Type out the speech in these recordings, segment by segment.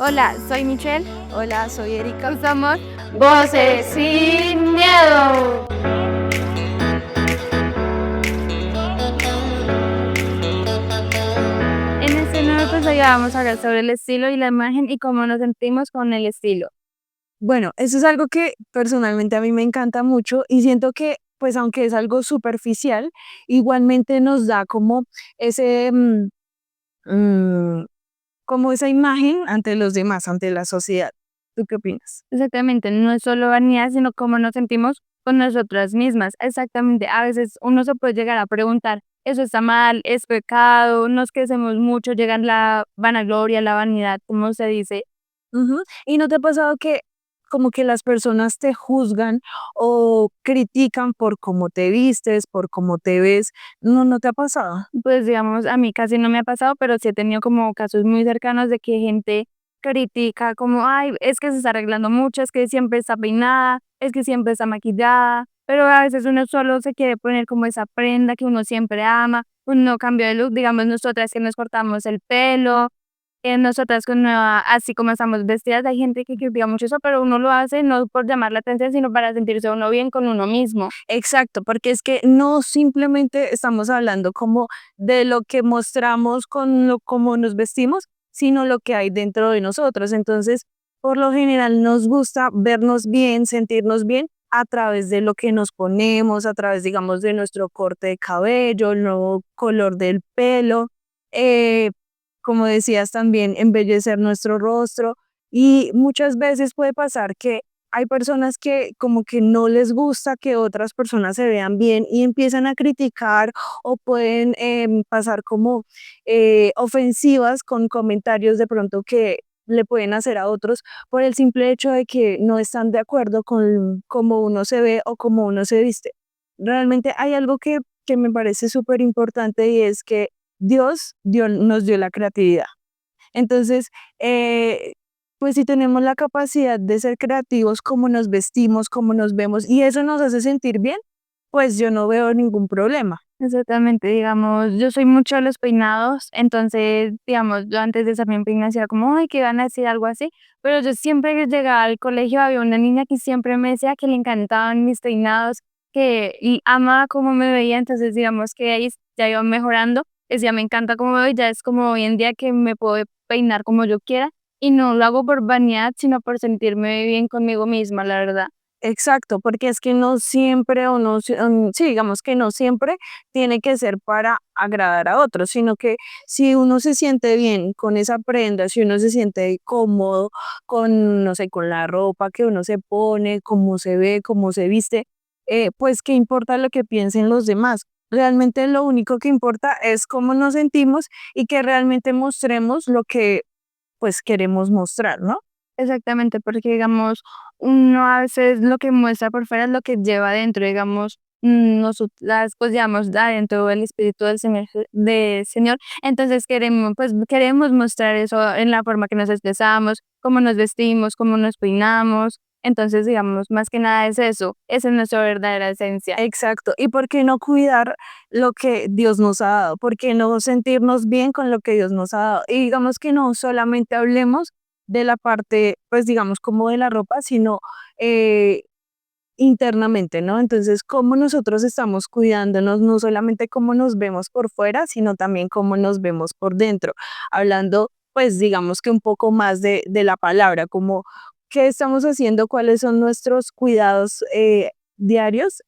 Hola, soy Michelle. Hola, soy Erika. Somos Voces Sin Miedo. En este nuevo episodio vamos a hablar sobre el estilo y la imagen y cómo nos sentimos con el estilo. Bueno, eso es algo que personalmente a mí me encanta mucho y siento que, pues aunque es algo superficial, igualmente nos da como ese, mm, como esa imagen ante los demás, ante la sociedad. ¿Tú qué opinas? Exactamente, no es solo vanidad, sino cómo nos sentimos con nosotras mismas. Exactamente, a veces uno se puede llegar a preguntar, ¿eso está mal? ¿Es pecado? Nos crecemos mucho, llega la vanagloria, la vanidad, como se dice. Ujú. ¿Y no te ha pasado que como que las personas te juzgan o critican por cómo te vistes, por cómo te ves? ¿No te ha pasado? Pues, digamos, a mí casi no me ha pasado, pero sí he tenido como casos muy cercanos de que gente critica como: "Ay, es que se está arreglando mucho, es que siempre está peinada, es que siempre está maquillada", pero a veces uno solo se quiere poner como esa prenda que uno siempre ama, uno cambia de look, digamos, nosotras que nos cortamos el pelo, nosotras con nueva así como estamos vestidas, hay gente que critica mucho eso, pero uno lo hace no por llamar la atención, sino para sentirse uno bien con uno mismo. Exacto, porque es que no simplemente estamos hablando como de lo que mostramos con lo cómo nos vestimos, sino lo que hay dentro de nosotros. Entonces, por lo general nos gusta vernos bien, sentirnos bien a través de lo que nos ponemos, a través, digamos, de nuestro corte de cabello, el nuevo color del pelo, eh, como decías también, embellecer nuestro rostro. Y muchas veces puede pasar que hay personas que como que no les gusta que otras personas se vean bien y empiezan a criticar o pueden pasar como ofensivas con comentarios de pronto que le pueden hacer a otros por el simple hecho de que no están de acuerdo con cómo uno se ve o cómo uno se viste. Realmente hay algo que me parece súper importante y es que nos dio la creatividad. Entonces, eh, pues si tenemos la capacidad de ser creativos, cómo nos vestimos, cómo nos vemos, y eso nos hace sentir bien, pues yo no veo ningún problema. Exactamente, digamos, yo soy mucho de los peinados, entonces, digamos, yo antes de usar mi peine decía como, ay, que van a decir algo así, pero yo siempre que llegaba al colegio había una niña que siempre me decía que le encantaban mis peinados, que y amaba cómo me veía, entonces digamos que ahí ya iba mejorando, decía, me encanta cómo me veo, y ya es como hoy en día que me puedo peinar como yo quiera, y no lo hago por vanidad, sino por sentirme bien conmigo misma, la verdad. Exacto, porque es que no siempre o no, sí, digamos que no siempre tiene que ser para agradar a otros, sino que si uno se siente bien con esa prenda, si uno se siente cómodo con, no sé, con la ropa que uno se pone, cómo se ve, cómo se viste, pues qué importa lo que piensen los demás. Realmente lo único que importa es cómo nos sentimos y que realmente mostremos lo que pues queremos mostrar, ¿no? Exactamente, porque digamos, uno a veces lo que muestra por fuera es lo que lleva adentro, digamos, nosotras pues llevamos adentro el espíritu del Señor, entonces queremos, pues queremos mostrar eso en la forma que nos expresamos, cómo nos vestimos, cómo nos peinamos, entonces digamos, más que nada es eso, esa es nuestra verdadera esencia. Exacto. ¿Y por qué no cuidar lo que Dios nos ha dado? ¿Por qué no sentirnos bien con lo que Dios nos ha dado? Y digamos que no solamente hablemos de la parte, pues digamos como de la ropa, sino eh, internamente, ¿no? Entonces, cómo nosotros estamos cuidándonos, no solamente cómo nos vemos por fuera, sino también cómo nos vemos por dentro. Hablando, pues digamos que un poco más de la palabra, como qué estamos haciendo, cuáles son nuestros cuidados diarios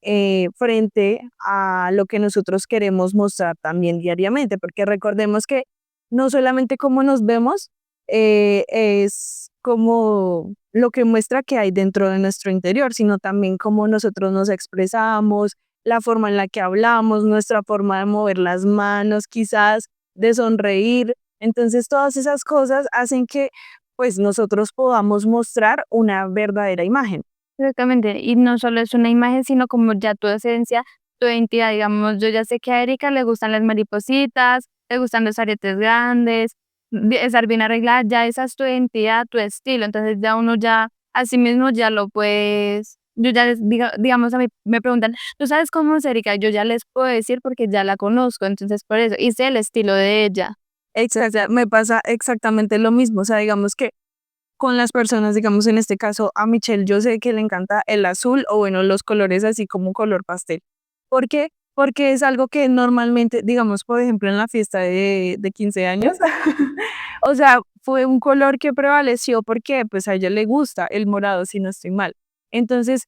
frente a lo que nosotros queremos mostrar también diariamente, porque recordemos que no solamente cómo nos vemos, es como lo que muestra que hay dentro de nuestro interior, sino también cómo nosotros nos expresamos, la forma en la que hablamos, nuestra forma de mover las manos, quizás de sonreír. Entonces, todas esas cosas hacen que pues nosotros podamos mostrar una verdadera imagen. Exactamente, y no solo es una imagen, sino como ya tu esencia, tu identidad, digamos, yo ya sé que a Erika le gustan las maripositas, le gustan los aretes grandes, estar bien arreglada, ya esa es tu identidad, tu estilo, entonces ya uno ya, así mismo ya lo puedes, yo ya les digamos a mí me preguntan, ¿tú sabes cómo es Erika? Yo ya les puedo decir porque ya la conozco, entonces por eso, y sé el estilo de ella. Exacto, me pasa exactamente lo mismo, o sea, digamos que con las personas, digamos, en este caso a Michelle, yo sé que le encanta el azul o bueno, los colores así como color pastel. ¿Por qué? Porque es algo que normalmente, digamos, por ejemplo, en la fiesta de 15 años, o sea, fue un color que prevaleció porque pues a ella le gusta el morado, si no estoy mal. Entonces,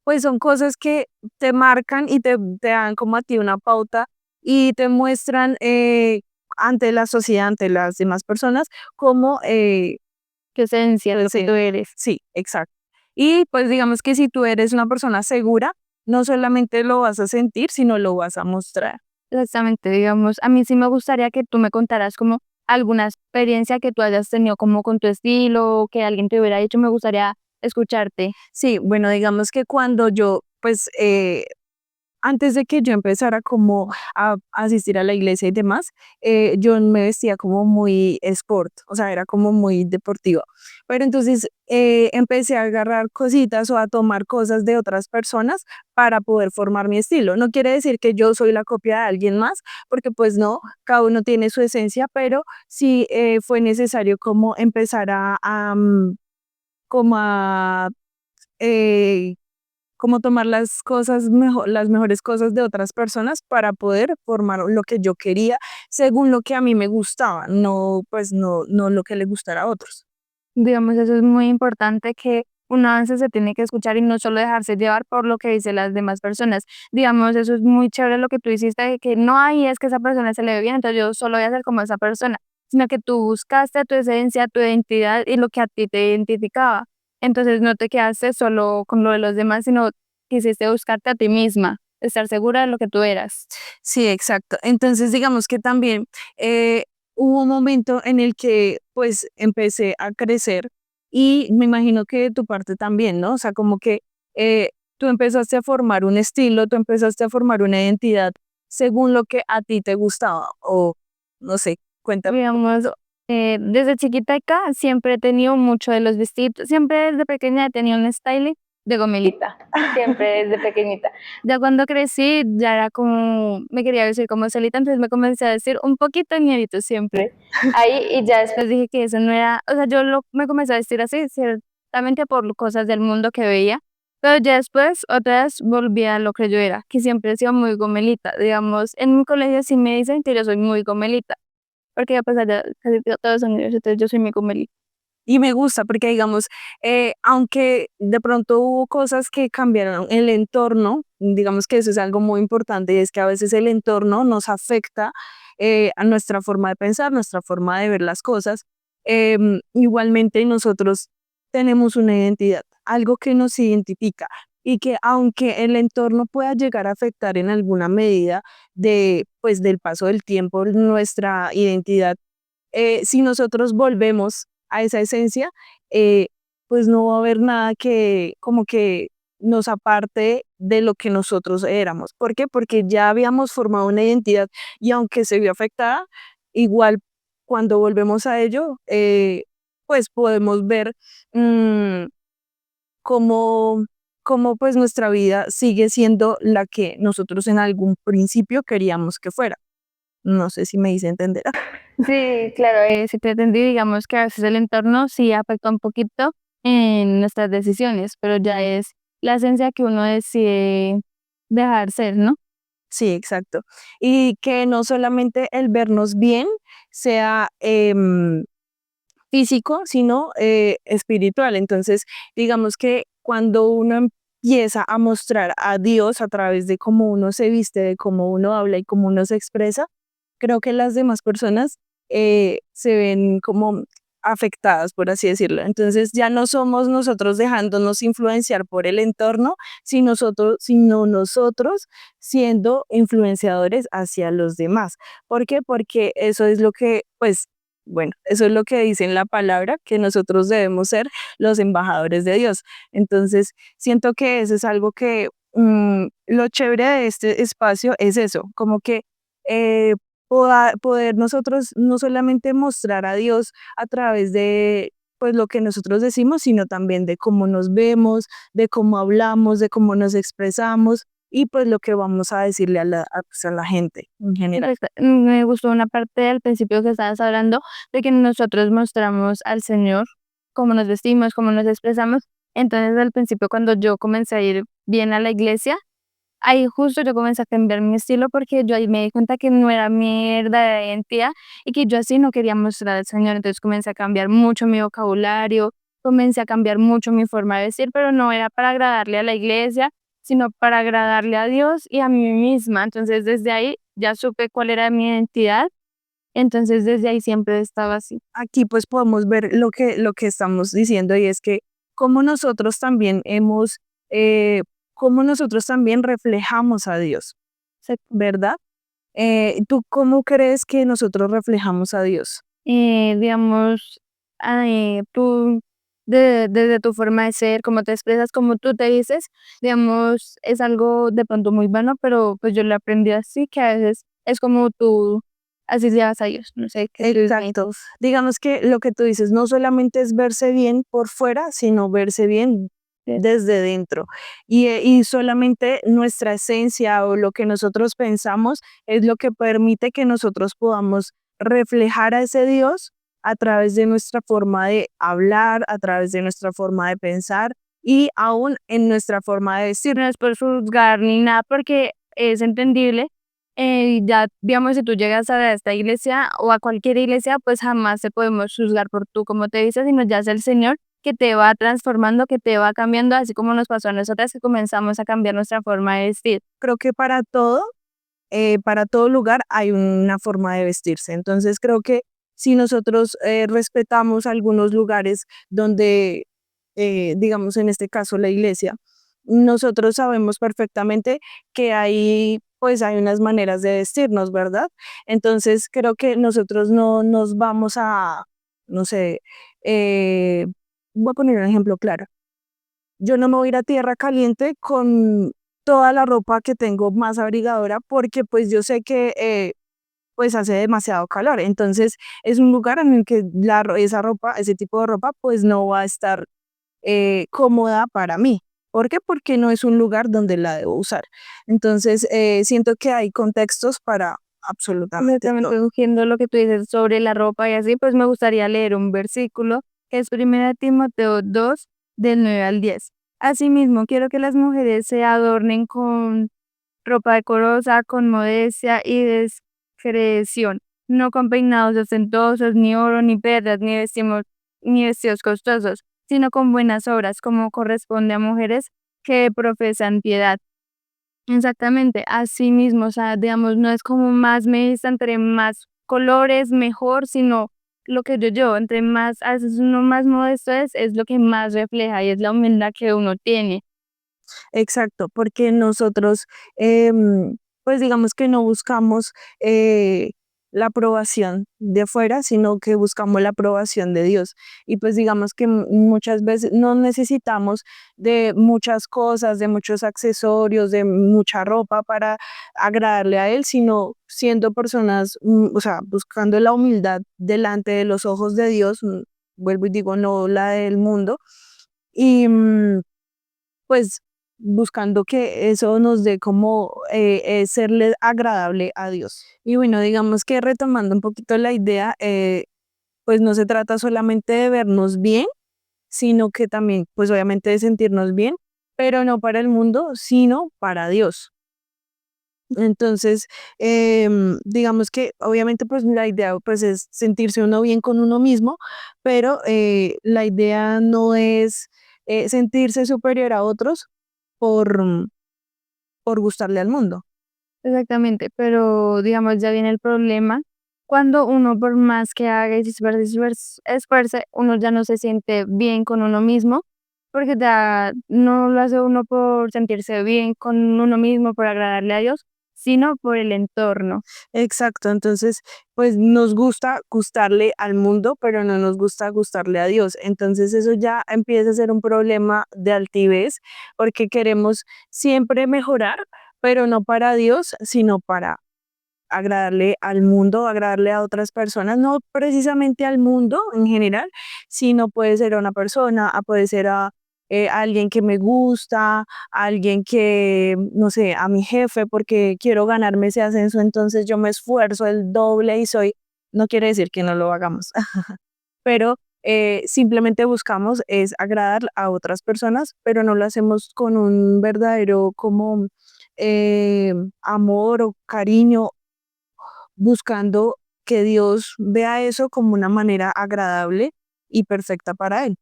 pues son cosas que te marcan y te dan como a ti una pauta y te muestran ante la sociedad, ante las demás personas, cómo Tu esencia, lo pues, que tú eres. sí, exacto. Y pues digamos que si tú eres una persona segura, no solamente lo vas a sentir, sino lo vas a mostrar. Exactamente, digamos, a mí sí me gustaría que tú me contaras como alguna experiencia que tú hayas tenido como con tu estilo, que alguien te hubiera dicho, me gustaría escucharte. Sí, bueno, digamos que cuando yo, pues, antes de que yo empezara como a asistir a la iglesia y demás, yo me vestía como muy sport, o sea, era como muy deportiva. Pero entonces empecé a agarrar cositas o a tomar cosas de otras personas para poder formar mi estilo. No quiere decir que yo soy la copia de alguien más, porque pues no, cada uno tiene su esencia, pero sí fue necesario como empezar como a eh, como tomar las cosas las mejores cosas de otras personas para poder formar lo que yo quería según lo que a mí me gustaba, no, pues no lo que le gustara a otros. Digamos, eso es muy importante que uno a veces se tiene que escuchar y no solo dejarse llevar por lo que dicen las demás personas. Digamos, eso es muy chévere lo que tú hiciste, de que no hay es que esa persona se le ve bien, entonces yo solo voy a ser como esa persona, sino que tú buscaste tu esencia, tu identidad y lo que a ti te identificaba. Entonces no te quedaste solo con lo de los demás, sino quisiste buscarte a ti misma, estar segura de lo que tú eras. Sí, exacto. Entonces, digamos que también hubo un momento en el que pues empecé a crecer y me imagino que de tu parte también, ¿no? O sea, como que tú empezaste a formar un estilo, tú empezaste a formar una identidad según lo que a ti te gustaba o no sé, cuéntame. Digamos, desde chiquita siempre he tenido mucho de los vestidos, siempre desde pequeña he tenido un style de gomelita, siempre desde pequeñita. Ya cuando crecí, ya era como, me quería vestir como solita, entonces me comencé a vestir un poquito ñerito siempre. Ahí, y ya después dije que eso no era, o sea, me comencé a vestir así, ciertamente por cosas del mundo que veía, pero ya después, otra vez, volví a lo que yo era, que siempre he sido muy gomelita. Digamos, en mi colegio sí me dicen que yo soy muy gomelita porque ya pues allá casi todos son niños, entonces yo soy mi Meli. Y me gusta porque, digamos, aunque de pronto hubo cosas que cambiaron el entorno, digamos que eso es algo muy importante y es que a veces el entorno nos afecta a nuestra forma de pensar, nuestra forma de ver las cosas. Igualmente nosotros tenemos una identidad, algo que nos identifica y que aunque el entorno pueda llegar a afectar en alguna medida pues, del paso del tiempo nuestra identidad, si nosotros volvemos a esa esencia, pues no va a haber nada que como que nos aparte de lo que nosotros éramos. ¿Por qué? Porque ya habíamos formado una identidad y aunque se vio afectada, igual cuando volvemos a ello, pues podemos ver mm, cómo, cómo pues nuestra vida sigue siendo la que nosotros en algún principio queríamos que fuera. No sé si me hice entender. Sí, claro, sí te entendí, digamos que a veces el entorno sí afecta un poquito en nuestras decisiones, pero ya es la esencia que uno decide dejar ser, ¿no? Sí, exacto. Y que no solamente el vernos bien sea físico, sino espiritual. Entonces, digamos que cuando uno empieza a mostrar a Dios a través de cómo uno se viste, de cómo uno habla y cómo uno se expresa, creo que las demás personas se ven como afectadas, por así decirlo. Entonces ya no somos nosotros dejándonos influenciar por el entorno, sino nosotros siendo influenciadores hacia los demás. ¿Por qué? Porque eso es lo que, pues, bueno, eso es lo que dice en la palabra, que nosotros debemos ser los embajadores de Dios. Entonces, siento que eso es algo que lo chévere de este espacio es eso, como que eh, poder nosotros no solamente mostrar a Dios a través de pues lo que nosotros decimos, sino también de cómo nos vemos, de cómo hablamos, de cómo nos expresamos y pues lo que vamos a decirle pues, a la gente en general. Me gustó una parte al principio que estabas hablando de que nosotros mostramos al Señor cómo nos vestimos, cómo nos expresamos. Entonces, al principio, cuando yo comencé a ir bien a la iglesia, ahí justo yo comencé a cambiar mi estilo porque yo ahí me di cuenta que no era mi verdadera identidad y que yo así no quería mostrar al Señor. Entonces comencé a cambiar mucho mi vocabulario, comencé a cambiar mucho mi forma de vestir, pero no era para agradarle a la iglesia, sino para agradarle a Dios y a mí misma. Entonces desde ahí ya supe cuál era mi identidad, entonces desde ahí siempre estaba así. Aquí pues podemos ver lo que estamos diciendo y es que cómo nosotros también hemos, cómo nosotros también reflejamos a Dios, ¿verdad? ¿Tú cómo crees que nosotros reflejamos a Dios? Digamos, tú desde tu forma de ser, cómo te expresas, cómo tú te dices, digamos, es algo de pronto muy bueno, pero pues yo lo aprendí así, que a veces es como tú así llevas a Dios, no sé, que tú me Exacto. Digamos que lo que tú dices no solamente es verse bien por fuera, sino verse bien dices. desde dentro. Y solamente nuestra esencia o lo que nosotros pensamos es lo que permite que nosotros podamos reflejar a ese Dios a través de nuestra forma de hablar, a través de nuestra forma de pensar y aún en nuestra forma de vestir. No es por juzgar ni nada, porque es entendible. Ya, digamos, si tú llegas a esta iglesia o a cualquier iglesia, pues jamás te podemos juzgar por tú como te dices, sino ya es el Señor que te va transformando, que te va cambiando, así como nos pasó a nosotras que comenzamos a cambiar nuestra forma de vestir. Creo que para todo lugar hay una forma de vestirse. Entonces creo que si nosotros respetamos algunos lugares donde, digamos en este caso la iglesia, nosotros sabemos perfectamente que hay, pues hay unas maneras de vestirnos, ¿verdad? Entonces creo que nosotros no nos vamos a, no sé, eh, voy a poner un ejemplo claro. Yo no me voy a ir a tierra caliente con toda la ropa que tengo más abrigadora porque pues yo sé que pues hace demasiado calor. Entonces es un lugar en el que esa ropa, ese tipo de ropa pues no va a estar cómoda para mí. ¿Por qué? Porque no es un lugar donde la debo usar. Entonces siento que hay contextos para absolutamente todo. Completamente cogiendo lo que tú dices sobre la ropa y así, pues me gustaría leer un versículo que es 1 Timoteo 2 del 9 al 10. Asimismo, quiero que las mujeres se adornen con ropa decorosa, con modestia y discreción, no con peinados ostentosos, ni oro, ni perlas, ni vestidos costosos, sino con buenas obras, como corresponde a mujeres que profesan piedad. Exactamente, así mismo, o sea, digamos, no es como más me vista, entre más colores, mejor, sino lo que yo llevo, entre más, a veces uno más modesto es lo que más refleja y es la humildad que uno tiene. Exacto, porque nosotros, pues digamos que no buscamos la aprobación de afuera, sino que buscamos la aprobación de Dios. Y pues digamos que muchas veces no necesitamos de muchas cosas, de muchos accesorios, de mucha ropa para agradarle a Él, sino siendo personas, o sea, buscando la humildad delante de los ojos de Dios, vuelvo y digo, no la del mundo. Y pues buscando que eso nos dé como serle agradable a Dios. Y bueno, digamos que retomando un poquito la idea, pues no se trata solamente de vernos bien, sino que también, pues obviamente de sentirnos bien, pero no para el mundo, sino para Dios. Entonces, digamos que obviamente pues la idea pues es sentirse uno bien con uno mismo, pero la idea no es sentirse superior a otros por, por gustarle al mundo. Exactamente, pero digamos, ya viene el problema cuando uno por más que haga y se esfuerce, uno ya no se siente bien con uno mismo, porque ya no lo hace uno por sentirse bien con uno mismo, por agradarle a Dios, sino por el entorno. Exacto, entonces pues nos gusta gustarle al mundo, pero no nos gusta gustarle a Dios. Entonces eso ya empieza a ser un problema de altivez, porque queremos siempre mejorar, pero no para Dios, sino para agradarle al mundo, agradarle a otras personas, no precisamente al mundo en general, sino puede ser a una persona, puede ser a alguien que me gusta, a alguien que, no sé, a mi jefe, porque quiero ganarme ese ascenso, entonces yo me esfuerzo el doble y soy, no quiere decir que no lo hagamos, pero simplemente buscamos es agradar a otras personas, pero no lo hacemos con un verdadero como eh, amor o cariño, buscando que Dios vea eso como una manera agradable y perfecta para Él.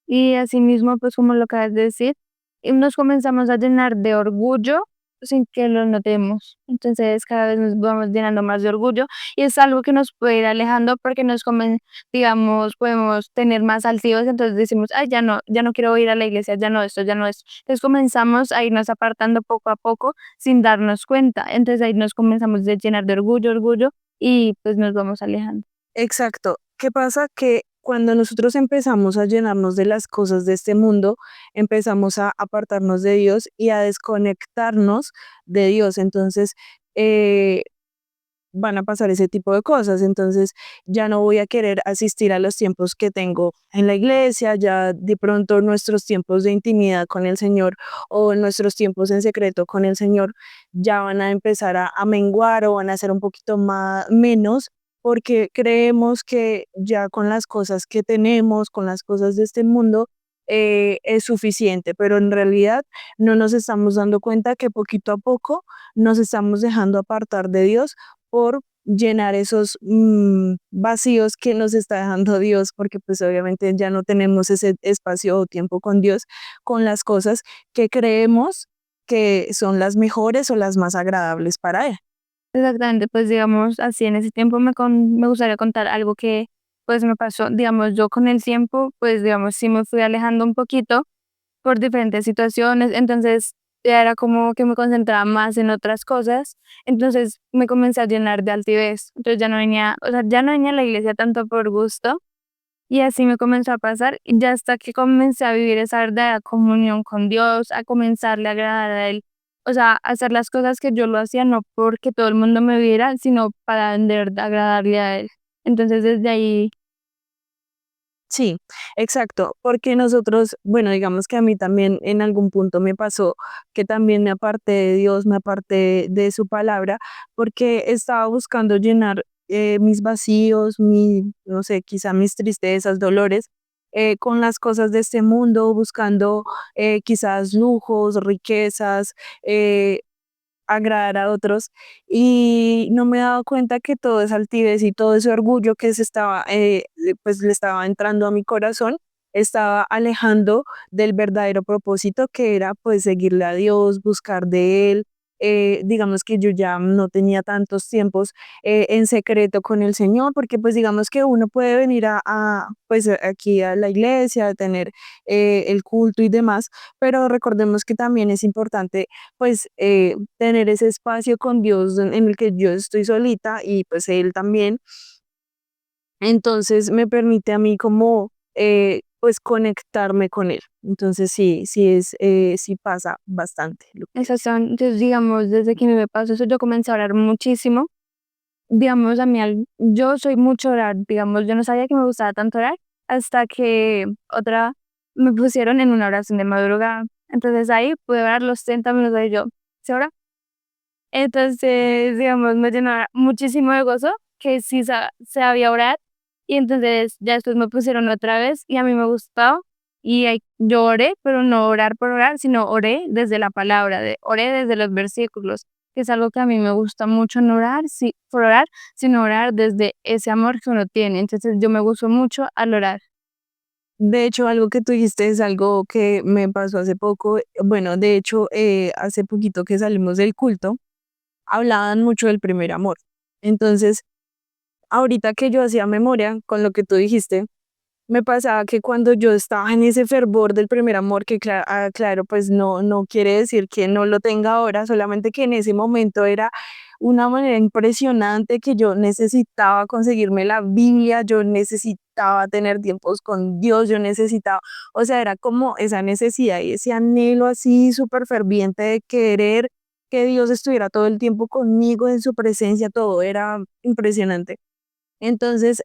Y asimismo, pues como lo acabas de decir, nos comenzamos a llenar de orgullo sin que lo notemos. Entonces cada vez nos vamos llenando más de orgullo y es algo que nos puede ir alejando porque digamos, podemos tener más altivos, entonces decimos, ay, ya no quiero ir a la iglesia, ya no esto, ya no esto. Entonces comenzamos a irnos apartando poco a poco sin darnos cuenta. Entonces ahí nos comenzamos a llenar de orgullo, orgullo y pues nos vamos alejando. Exacto. ¿Qué pasa? Que cuando nosotros empezamos a llenarnos de las cosas de este mundo, empezamos a apartarnos de Dios y a desconectarnos de Dios. Entonces, eh, van a pasar ese tipo de cosas. Entonces, ya no voy a querer asistir a los tiempos que tengo en la iglesia, ya de pronto nuestros tiempos de intimidad con el Señor o nuestros tiempos en secreto con el Señor ya van a empezar a menguar o van a ser un poquito más menos porque creemos que ya con las cosas que tenemos, con las cosas de este mundo, es suficiente, pero en realidad no nos estamos dando cuenta que poquito a poco nos estamos dejando apartar de Dios por llenar esos vacíos que nos está dejando Dios, porque pues obviamente ya no tenemos ese espacio o tiempo con Dios, con las cosas que creemos que son las mejores o las más agradables para Él. Exactamente, pues digamos así en ese tiempo me gustaría contar algo que pues me pasó, digamos yo con el tiempo pues digamos sí me fui alejando un poquito por diferentes situaciones, entonces ya era como que me concentraba más en otras cosas, entonces me comencé a llenar de altivez, entonces ya no venía, o sea, ya no venía a la iglesia tanto por gusto y así me comenzó a pasar, y ya hasta que comencé a vivir esa verdadera comunión con Dios, a comenzarle a agradar a Él, o sea, a hacer las cosas que yo lo hacía no porque todo el mundo me viera, sino para de verdad agradarle a Él. Entonces desde ahí, Sí, exacto, porque nosotros, bueno, digamos que a mí también en algún punto me pasó que también me aparté de Dios, me aparté de su palabra, porque estaba buscando llenar mis vacíos, no sé, quizá mis tristezas, dolores, con las cosas de este mundo, buscando quizás lujos, riquezas, eh, agradar a otros y no me he dado cuenta que todo esa altivez y todo ese orgullo que se estaba, pues le estaba entrando a mi corazón, estaba alejando del verdadero propósito que era pues seguirle a Dios, buscar de Él. Digamos que yo ya no tenía tantos tiempos en secreto con el Señor, porque pues digamos que uno puede venir pues aquí a la iglesia, a tener el culto y demás, pero recordemos que también es importante pues tener ese espacio con Dios en el que yo estoy solita y pues Él también. Entonces me permite a mí como pues conectarme con Él. Entonces sí, sí pasa bastante lo que esas dice. son, entonces digamos, desde que me pasó eso, yo comencé a orar muchísimo. Digamos, yo soy mucho orar, digamos, yo no sabía que me gustaba tanto orar hasta que otra me pusieron en una oración de madrugada. Entonces ahí pude orar los 30 minutos y yo, ¿se ora? Entonces, digamos, me llenó muchísimo de gozo que sí sabía orar y entonces ya después me pusieron otra vez y a mí me gustó y ahí yo oré, pero no orar por orar, sino oré desde la palabra, oré desde los versículos, que es algo que a mí me gusta mucho, no orar sí, por orar, sino orar desde ese amor que uno tiene. Entonces yo me gusto mucho al orar. De hecho, algo que tú dijiste es algo que me pasó hace poco. Bueno, de hecho, hace poquito que salimos del culto, hablaban mucho del primer amor. Entonces, ahorita que yo hacía memoria con lo que tú dijiste, me pasaba que cuando yo estaba en ese fervor del primer amor, que claro, pues no quiere decir que no lo tenga ahora, solamente que en ese momento era una manera impresionante que yo necesitaba conseguirme la Biblia, yo necesitaba tener tiempos con Dios, yo necesitaba, o sea, era como esa necesidad y ese anhelo así súper ferviente de querer que Dios estuviera todo el tiempo conmigo en su presencia, todo era impresionante. Entonces,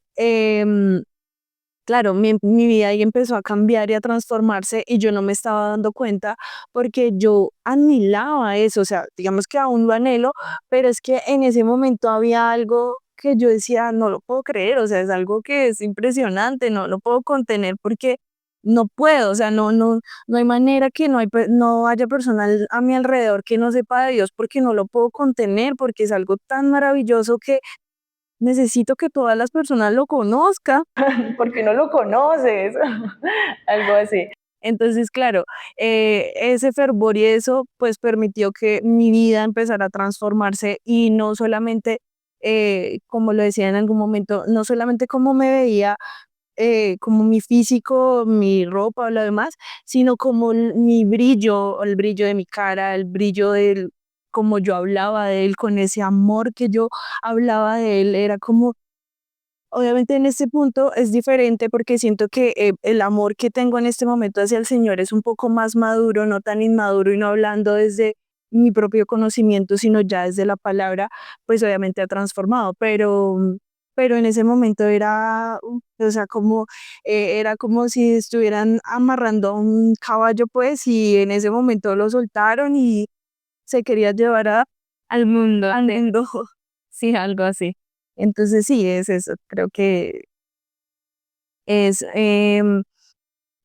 claro, mi vida ahí empezó a cambiar y a transformarse y yo no me estaba dando cuenta porque yo anhelaba eso, o sea, digamos que aún lo anhelo, pero es que en ese momento había algo que yo decía, no lo puedo creer, o sea, es algo que es impresionante, no lo puedo contener porque no puedo, o sea, no hay manera que no haya personal a mi alrededor que no sepa de Dios porque no lo puedo contener, porque es algo tan maravilloso que necesito que todas las personas lo conozcan, porque no lo conoces, algo así. Entonces, claro, ese fervor y eso, pues permitió que mi vida empezara a transformarse y no solamente, como lo decía en algún momento, no solamente cómo me veía, como mi físico, mi ropa o lo demás, sino como mi brillo, el brillo de mi cara, el brillo del, como yo hablaba de él, con ese amor que yo hablaba de él, era como, obviamente en este punto es diferente porque siento que el amor que tengo en este momento hacia el Señor es un poco más maduro, no tan inmaduro y no hablando desde mi propio conocimiento, sino ya desde la palabra, pues obviamente ha transformado, pero en ese momento era, o sea, como, era como si estuvieran amarrando a un caballo, pues, y en ese momento lo soltaron y se quería llevar al mundo, al sí, mundo. sí, algo así. Entonces sí, es eso, creo que es,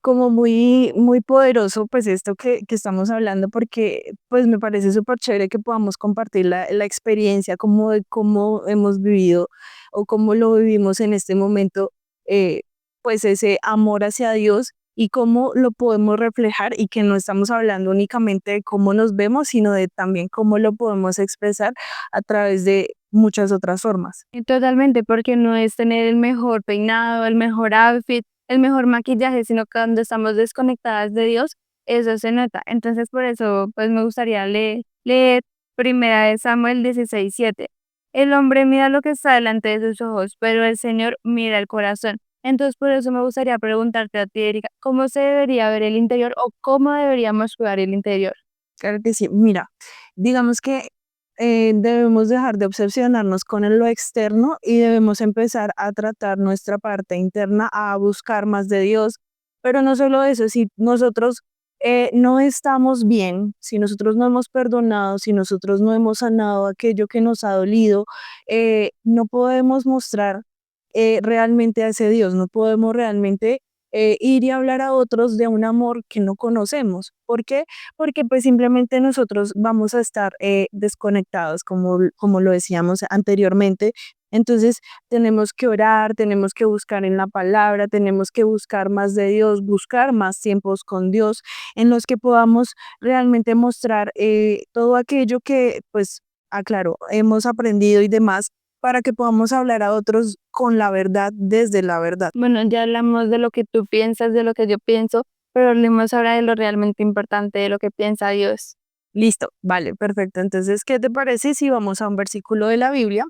como muy, muy poderoso, pues esto que estamos hablando, porque pues me parece súper chévere que podamos compartir la experiencia, como de cómo hemos vivido o cómo lo vivimos en este momento, pues ese amor hacia Dios y cómo lo podemos reflejar y que no estamos hablando únicamente de cómo nos vemos, sino de también cómo lo podemos expresar a través de muchas otras formas. Y totalmente, porque no es tener el mejor peinado, el mejor outfit, el mejor maquillaje, sino que cuando estamos desconectadas de Dios, eso se nota. Entonces, por eso, pues me gustaría leer Primera de Samuel 16:7. El hombre mira lo que está delante de sus ojos, pero el Señor mira el corazón. Entonces, por eso me gustaría preguntarte a ti, Erika, ¿cómo se debería ver el interior o cómo deberíamos cuidar el interior? Claro que sí. Mira, digamos que debemos dejar de obsesionarnos con lo externo y debemos empezar a tratar nuestra parte interna, a buscar más de Dios. Pero no solo eso, si nosotros no estamos bien, si nosotros no hemos perdonado, si nosotros no hemos sanado aquello que nos ha dolido, no podemos mostrar realmente a ese Dios, no podemos realmente ir y hablar a otros de un amor que no conocemos. ¿Por qué? Porque pues simplemente nosotros vamos a estar desconectados, como lo decíamos anteriormente. Entonces tenemos que orar, tenemos que buscar en la palabra, tenemos que buscar más de Dios, buscar más tiempos con Dios en los que podamos realmente mostrar todo aquello que, pues, aclaro, hemos aprendido y demás para que podamos hablar a otros con la verdad desde la verdad. Bueno, ya hablamos de lo que tú piensas, de lo que yo pienso, pero hablemos ahora de lo realmente importante, de lo que piensa Dios. Listo, vale, perfecto. Entonces, ¿qué te parece si vamos a un versículo de la Biblia?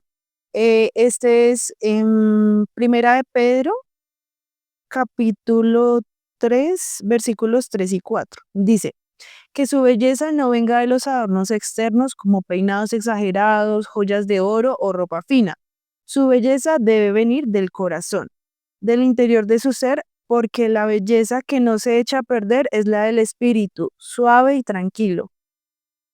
Este es en Primera de Pedro, capítulo 3, versículos 3 y 4. Dice, que su belleza no venga de los adornos externos como peinados exagerados, joyas de oro o ropa fina. Su belleza debe venir del corazón, del interior de su ser, porque la belleza que no se echa a perder es la del espíritu, suave y tranquilo,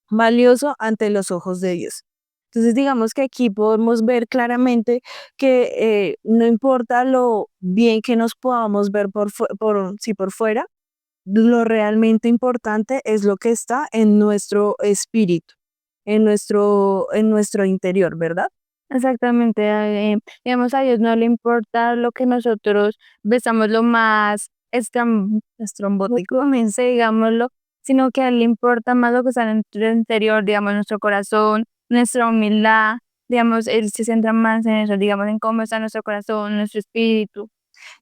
valioso ante los ojos de Dios. Entonces, digamos que aquí podemos ver claramente que no importa lo bien que nos podamos ver sí, por fuera, lo realmente importante es lo que está en nuestro espíritu, en nuestro interior, ¿verdad? Exactamente, digamos, a Dios no le importa lo que nosotros besamos lo más Estrambótico. estrambóticamente, digámoslo, sino que a Él le importa más lo que está en nuestro interior, digamos, nuestro corazón, nuestra humildad, digamos, Él se centra más en eso, digamos, en cómo está nuestro corazón, nuestro espíritu.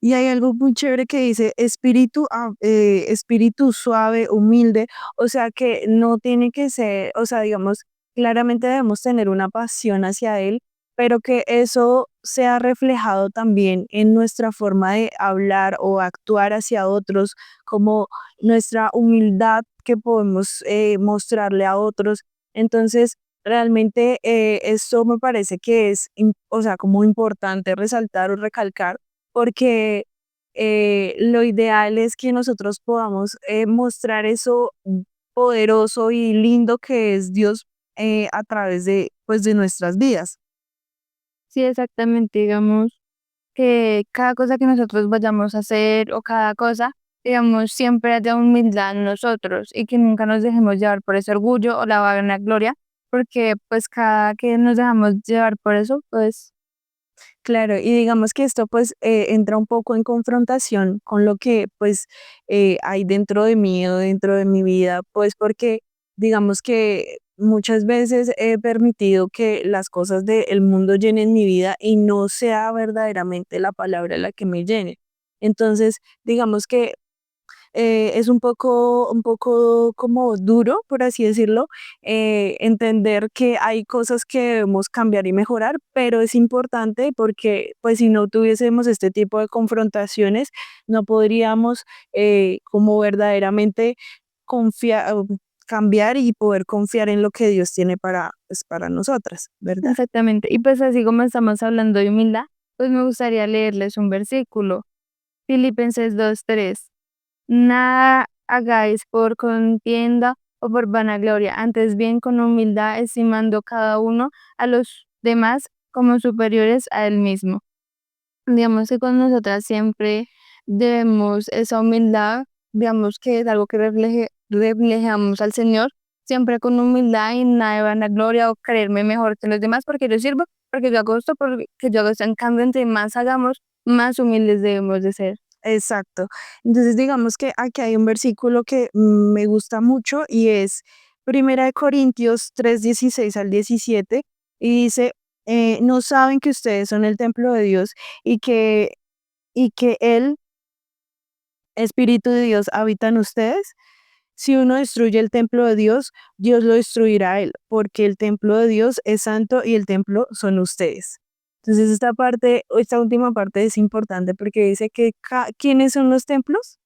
Y hay algo muy chévere que dice espíritu, espíritu suave, humilde, o sea que no tiene que ser, o sea, digamos, claramente debemos tener una pasión hacia Él, pero que eso sea reflejado también en nuestra forma de hablar o actuar hacia otros, como nuestra humildad que podemos mostrarle a otros. Entonces, realmente esto me parece que es, o sea, como importante resaltar o recalcar porque lo ideal es que nosotros podamos mostrar eso poderoso y lindo que es Dios a través de, pues, de nuestras vidas. Sí, exactamente, digamos que cada cosa que nosotros vayamos a hacer o cada cosa, digamos, siempre haya humildad en nosotros y que nunca nos dejemos llevar por ese orgullo o la vanagloria, porque pues cada que nos dejamos llevar por eso, pues Claro, y digamos que esto pues entra un poco en confrontación con lo que pues hay dentro de mí o dentro de mi vida, pues porque digamos que muchas veces he permitido que las cosas del mundo llenen mi vida y no sea verdaderamente la palabra la que me llene. Entonces, digamos que es un poco como duro, por así decirlo, entender que hay cosas que debemos cambiar y mejorar, pero es importante porque pues si no tuviésemos este tipo de confrontaciones, no podríamos como verdaderamente confiar, cambiar y poder confiar en lo que Dios tiene para, pues, para nosotras, ¿verdad? exactamente. Y pues así como estamos hablando de humildad, pues me gustaría leerles un versículo, Filipenses 2:3. Nada hagáis por contienda o por vanagloria, antes bien con humildad, estimando cada uno a los demás como superiores a él mismo. Digamos que con nosotras siempre debemos esa humildad, digamos que es algo que reflejamos al Señor, siempre con humildad y nada de vanagloria o creerme mejor que los demás porque yo sirvo, porque yo hago esto, porque yo hago esto. En cambio, entre más hagamos, más humildes debemos de ser. Exacto. Entonces, digamos que aquí hay un versículo que me gusta mucho y es Primera de Corintios 3:16 al 17 y dice, no saben que ustedes son el templo de Dios y que el Espíritu de Dios habita en ustedes. Si uno destruye el templo de Dios, Dios lo destruirá a él, porque el templo de Dios es santo y el templo son ustedes. Entonces esta última parte es importante porque dice que ¿quiénes son los templos?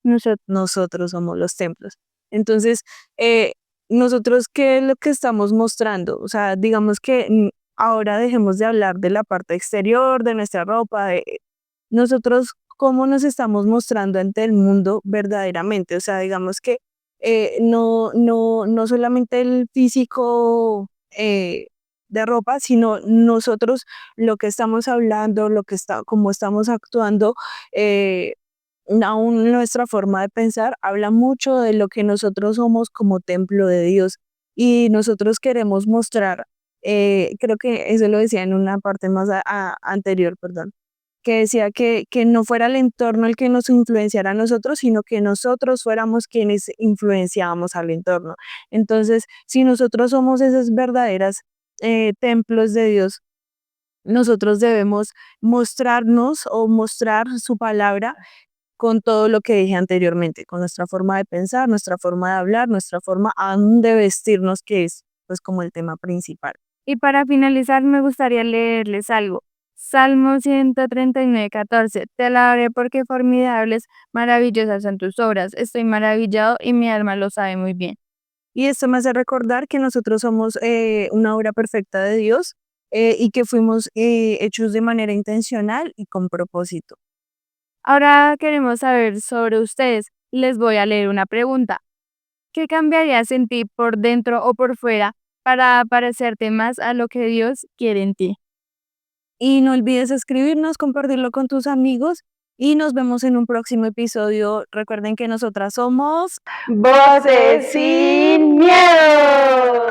Nosotros somos los templos. Entonces, eh, nosotros, ¿qué es lo que estamos mostrando? O sea, digamos que ahora dejemos de hablar de la parte exterior, de nuestra ropa, de nosotros, cómo nos estamos mostrando ante el mundo verdaderamente. O sea, digamos que no solamente el físico de ropa, sino nosotros lo que estamos hablando, cómo estamos actuando, eh, aún nuestra forma de pensar habla mucho de lo que nosotros somos como templo de Dios y nosotros queremos mostrar, creo que eso lo decía en una parte más anterior, perdón, que decía que no fuera el entorno el que nos influenciara a nosotros, sino que nosotros fuéramos quienes influenciábamos al entorno. Entonces, si nosotros somos esas verdaderas templos de Dios, nosotros debemos mostrarnos o mostrar su palabra con todo lo que dije anteriormente, con nuestra forma de pensar, nuestra forma de hablar, nuestra forma aún de vestirnos, que es pues como el tema principal. Y para finalizar, me gustaría leerles algo. Salmo 139:14. Te alabaré porque formidables, maravillosas son tus obras. Estoy maravillado y mi alma lo sabe muy bien. Y esto me hace recordar que nosotros somos una obra perfecta de Dios y que fuimos hechos de manera intencional y con propósito. Ahora queremos saber sobre ustedes. Les voy a leer una pregunta. ¿Qué cambiarías en ti por dentro o por fuera para parecerte más a lo que Dios quiere en ti? Y no olvides escribirnos, compartirlo con tus amigos y nos vemos en un próximo episodio. Recuerden que nosotras somos Voces sin miedo.